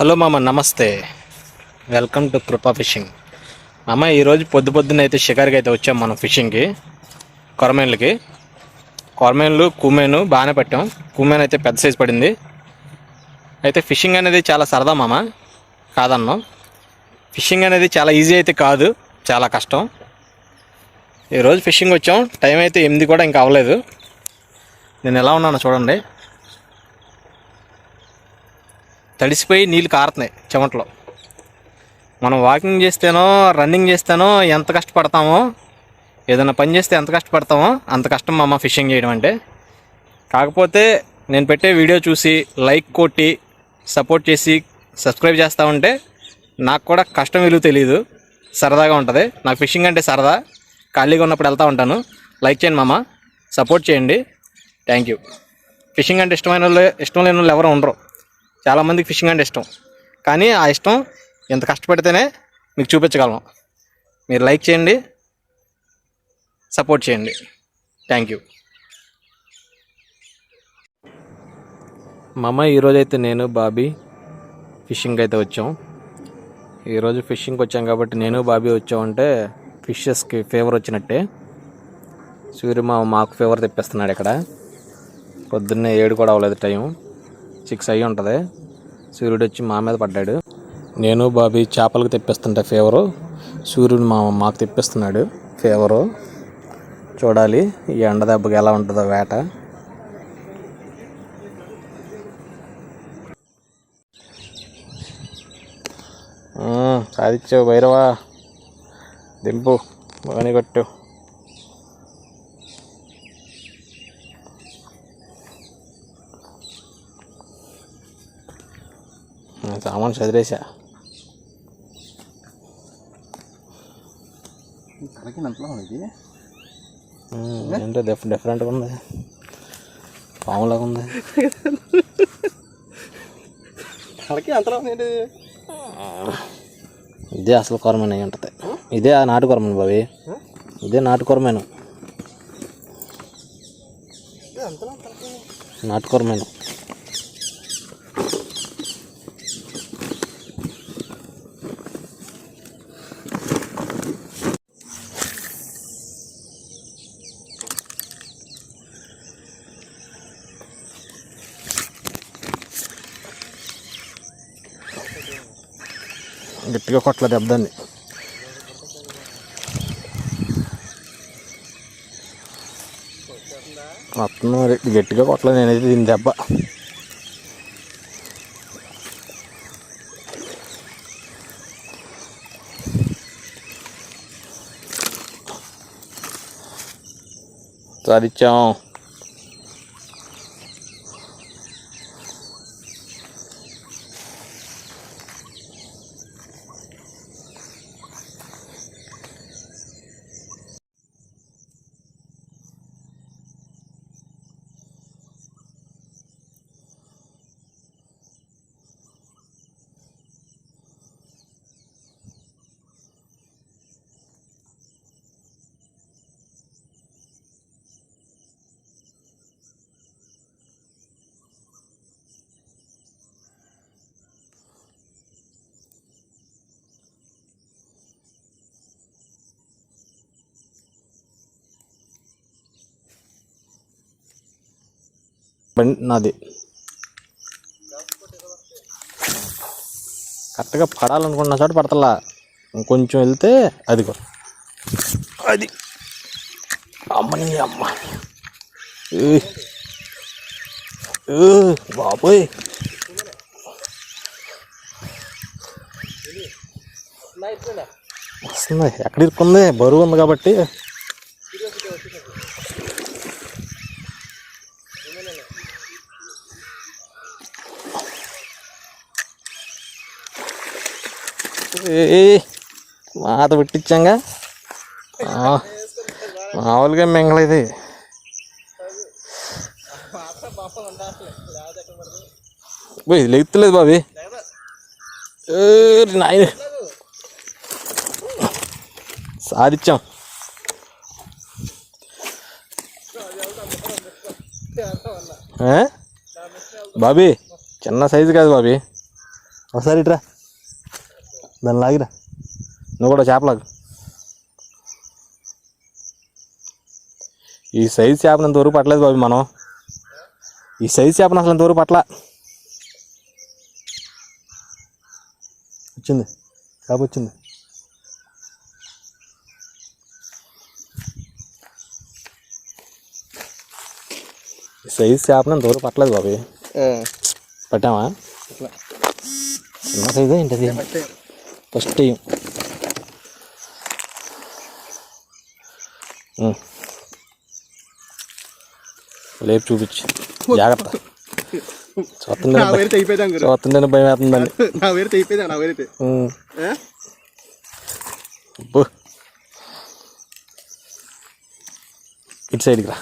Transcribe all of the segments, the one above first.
Hello మామ, నమస్తే. Welcome to కృపా ఫిషింగ్. మామ, ఈరోజు పొద్దున్న అయితే షికార్కి అయితే వచ్చాం మనం ఫిషింగ్కి. కొరమేన్లకి కొరమేన్లు కూమేను బాగానే పట్టాం. కూమేన్ అయితే పెద్ద సైజు పడింది. అయితే ఫిషింగ్ అనేది చాలా సరదా మామ, కాదన్నాం. ఫిషింగ్ అనేది చాలా ఈజీ అయితే కాదు, చాలా కష్టం. ఈరోజు ఫిషింగ్ వచ్చాం. టైం అయితే 8 కూడా ఇంకా అవ్వలేదు. నేను ఎలా ఉన్నానో చూడండి. తడిసిపోయి నీళ్ళు కారుతున్నాయి చెమటలో. మనం వాకింగ్ చేస్తేనో రన్నింగ్ చేస్తేనో ఎంత కష్టపడతామో, ఏదైనా పని చేస్తే ఎంత కష్టపడతామో అంత కష్టం మామ ఫిషింగ్ చేయడం అంటే. కాకపోతే నేను పెట్టే వీడియో చూసి లైక్ కొట్టి సపోర్ట్ చేసి సబ్స్క్రైబ్ చేస్తూ ఉంటే నాకు కూడా కష్టం విలువ తెలియదు, సరదాగా ఉంటుంది. నాకు ఫిషింగ్ అంటే సరదా, ఖాళీగా ఉన్నప్పుడు వెళ్తూ ఉంటాను. లైక్ చేయండి మామ, సపోర్ట్ చేయండి. Thank you. ఫిషింగ్ అంటే ఇష్టం లేని వాళ్ళు ఎవరు ఉండరు. చాలామందికి ఫిషింగ్ అంటే ఇష్టం, కానీ ఆ ఇష్టం ఎంత కష్టపడితేనే మీకు చూపించగలం. మీరు లైక్ చేయండి, సపోర్ట్ చేయండి. Thank you. మామ, ఈరోజైతే నేను బాబీ ఫిషింగ్కి అయితే వచ్చాం. ఈరోజు ఫిషింగ్కి వచ్చాం కాబట్టి నేను బాబీ వచ్చామంటే ఫిషెస్కి ఫీవర్ వచ్చినట్టే. సూర్య మాకు ఫీవర్ తెప్పిస్తున్నాడు ఇక్కడ. పొద్దున్నే 7 కూడా అవ్వలేదు, టైం 6 అయ్యి ఉంటుంది. సూర్యుడు వచ్చి మా మీద పడ్డాడు. నేను బాబీ చేపలకు తెప్పిస్తుంటే ఫీవరు, సూర్యుడు మాకు తెప్పిస్తున్నాడు ఫీవరు. చూడాలి ఈ ఎండ దెబ్బకి ఎలా ఉంటుందో వేట. సాధించావు భైరవా, దింపు బాగానే కొట్టు. సామాన్ చదివేసా. ఏంటో డిఫరెంట్గా ఉంది, పాములాగా ఉంది. ఇదే అసలు కొరమేను అయి ఉంటుంది. ఇదే నాటు కొరమేను బాబీ, ఇదే నాటు కొరమేను, నాటు కొరమేను. గట్టిగా కొట్టలేదు దెబ్బదాన్ని. మొత్తం గట్టిగా కొట్టలేదు నేనైతే దీని దెబ్బ. సాధించాం. నాది కరెక్ట్గా పడాలనుకున్న చోట పడతలా, ఇంకొంచెం వెళ్తే అదిగో అది. అమ్మని అమ్మ బాబోయ్, వస్తుంది. ఎక్కడ ఇరుక్కుంది, బరువు ఉంది కాబట్టి. మాత పెట్టించాంగా, మామూలుగా మింగలేదు. ఇది లెగుతలేదు బాబీ, నాయన సాధించాం. బాబీ చిన్న సైజు కాదు బాబీ, ఒకసారి ఇట్రా, దాన్ని లాగిరా. నువ్వు కూడా చేపలాగు. ఈ సైజు చేపను ఇంతవరకు పట్టలేదు బాబు మనం. ఈ సైజు చేపను అసలు ఇంతవరకు పట్ల. వచ్చింది చేప, వచ్చింది. సైజు చేపను ఇంతవరకు పట్టలేదు బాబు. పట్టామా? చిన్న సైజు ఏంటది? First time. లేపు చూపించి జాగ్రత్త. చూస్తుండే భయం అవుతుందండి. ఇటు సైడ్కి రా,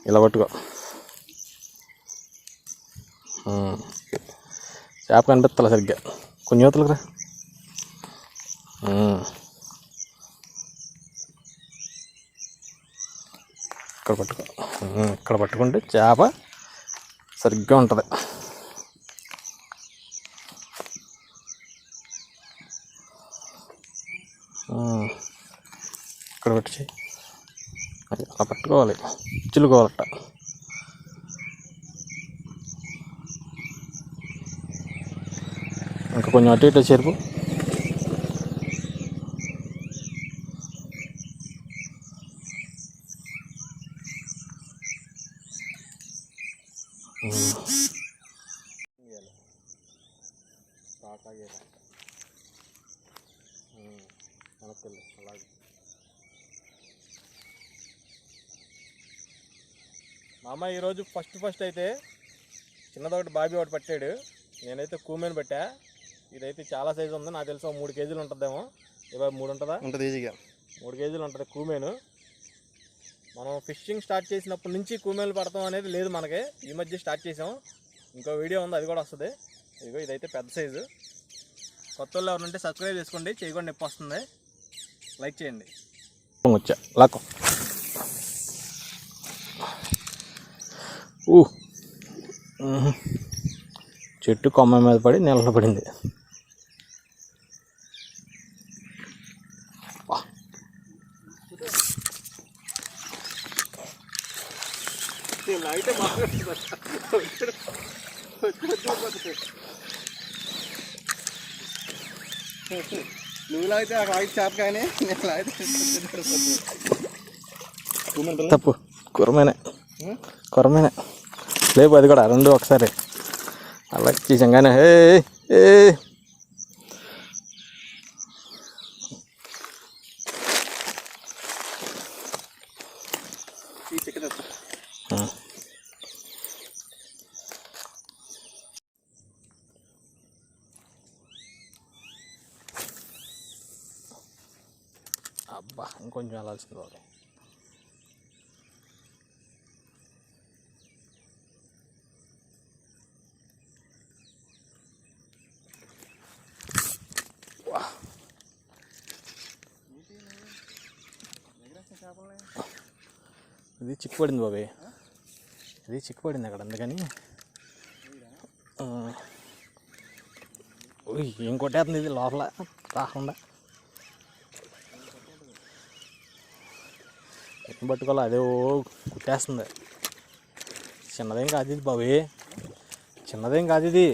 ఇలా పట్టుకో. చేప కనిపిస్తలే సరిగ్గా, కొంచెం యువతలకు రా. ఇక్కడ పట్టుకో. ఇక్కడ పట్టుకుంటే చేప సరిగ్గా ఉంటుంది. ఇక్కడ పెట్టి అలా పట్టుకోవాలి, చిలుకోవాలట. ఇంకా కొంచెం అటు ఇటు చెరుపు. మా అమ్మ ఈరోజు ఫస్ట్ అయితే చిన్నదొకటి బాబీ ఒకటి పట్టాడు. నేనైతే కూమెన్ పట్టా. ఇదైతే చాలా సైజు ఉంది, నాకు తెలిసి 3 కేజీలు ఉంటుందేమో. ఇవాళ 3 ఉంటుందా? ఉంటుంది, ఈజీగా 3 కేజీలు ఉంటుంది కూమెను. మనం ఫిషింగ్ స్టార్ట్ చేసినప్పటి నుంచి కూమెన్లు పడతాం అనేది లేదు మనకి. ఈ మధ్య స్టార్ట్ చేసాం. ఇంకో వీడియో ఉంది, అది కూడా వస్తుంది. ఇదిగో ఇదైతే పెద్ద సైజు. కొత్త వాళ్ళు ఎవరంటే సబ్స్క్రైబ్ చేసుకోండి, చేయకుండా నొప్పి వస్తుంది. లైక్ చేయండి. వచ్చా లాక్కో. చెట్టు కొమ్మ మీద పడి నీళ్ళలో పడింది. నువ్వు లాగితే ఆ రాగి చేప కానీ తప్పు. కొరమేనే లేపు, అది కూడా 2 ఒకసారి అలా చేసాగానే. అబ్బా, ఇంకొంచెం వెళ్ళాల్సింది బాబు. ఇది చిక్కుపడింది బాబే, ఇది చిక్కుపడింది అక్కడ, అందుకని. ఏం కొట్టేస్తుంది ఇది లోపల రాకుండా. ఎన్ని పట్టుకోవాలి, అదే కుట్టేస్తుంది. చిన్నదేం కాదు ఇది బాబే, చిన్నదేం కాదు ఇది.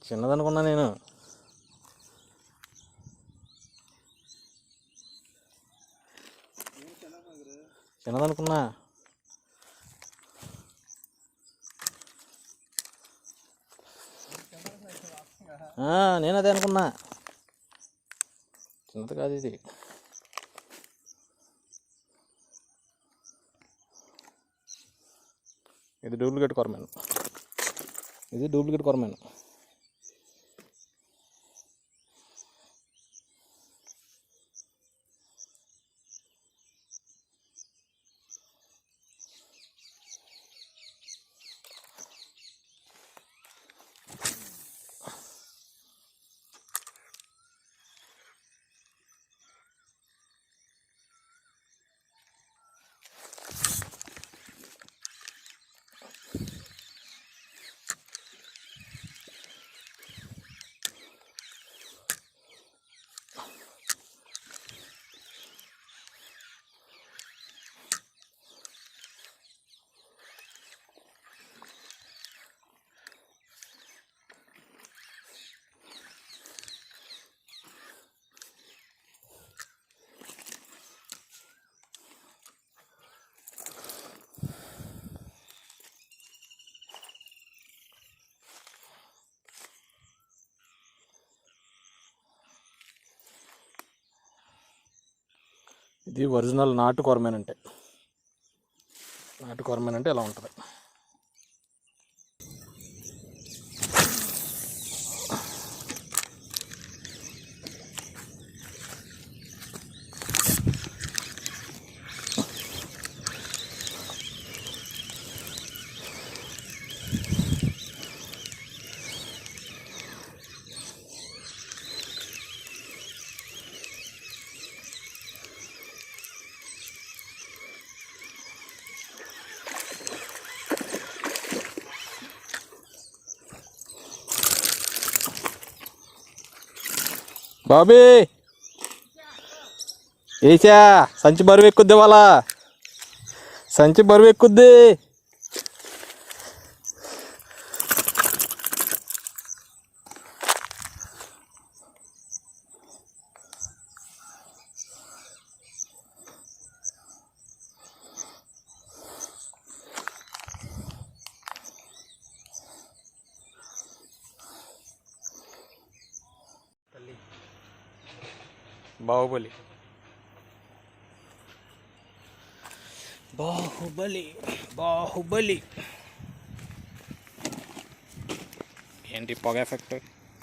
చిన్నదనుకున్నా నేను. చిన్నదనుకున్నా. నేను అదే అనుకున్నా, చిన్నది కాదు ఇది. ఇది డూప్లికేట్ కొరమేను, ఇది డూప్లికేట్ కొరమేను. ఇది ఒరిజినల్ నాటు కొరమేన్ అంటే. నాటు కొరమేన్ అంటే ఇలా ఉంటుంది. బాబీ ఏసా సంచి బరువు ఎక్కుద్ది, వాళ్ళ సంచి బరువు ఎక్కుద్ది. బాహుబలి బాహుబలి బాహుబలి. ఏంటి పొగ ఎఫెక్ట్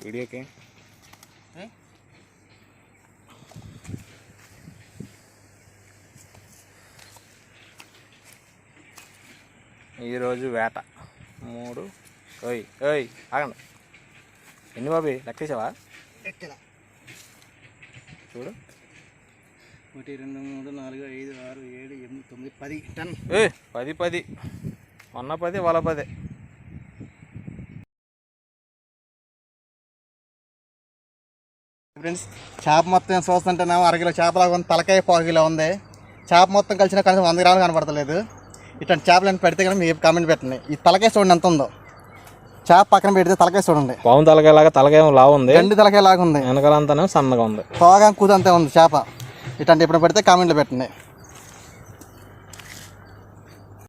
వీడియోకి? ఈరోజు వేట 3. ఓయ్ ఓయ్ ఆగండి. ఎన్ని బాబీ లెక్కేసావా? చూడు 1 2 3 4 5 6 7 8 9 10 10. 10 మొన్న 10 వాళ్ళ 10. ఫ్రెండ్స్ చేప మొత్తం చూస్తుంటేనేమో అరకిలో చేపలాగా ఉంది, తలకాయ పావుకిలో ఉంది. చేప మొత్తం కలిసిన కనీసం 100 గ్రాములు కనపడతలేదు. ఇట్లాంటి చేపలు పెడితే కానీ మీరు కామెంట్ పెట్టండి. ఈ తలకాయ చూడండి ఎంత ఉందో. చేప పక్కన పెడితే తలకాయ చూడండి, పాము తలకాయలాగా తలకాయ లావు ఉంది, గండి తలకాయ లాగా ఉంది, వెనకాలంతానే సన్నగా ఉంది, తోగా కూదంతే ఉంది చేప. ఇట్లాంటి ఎప్పుడు పెడితే కామెంట్లు పెట్టండి.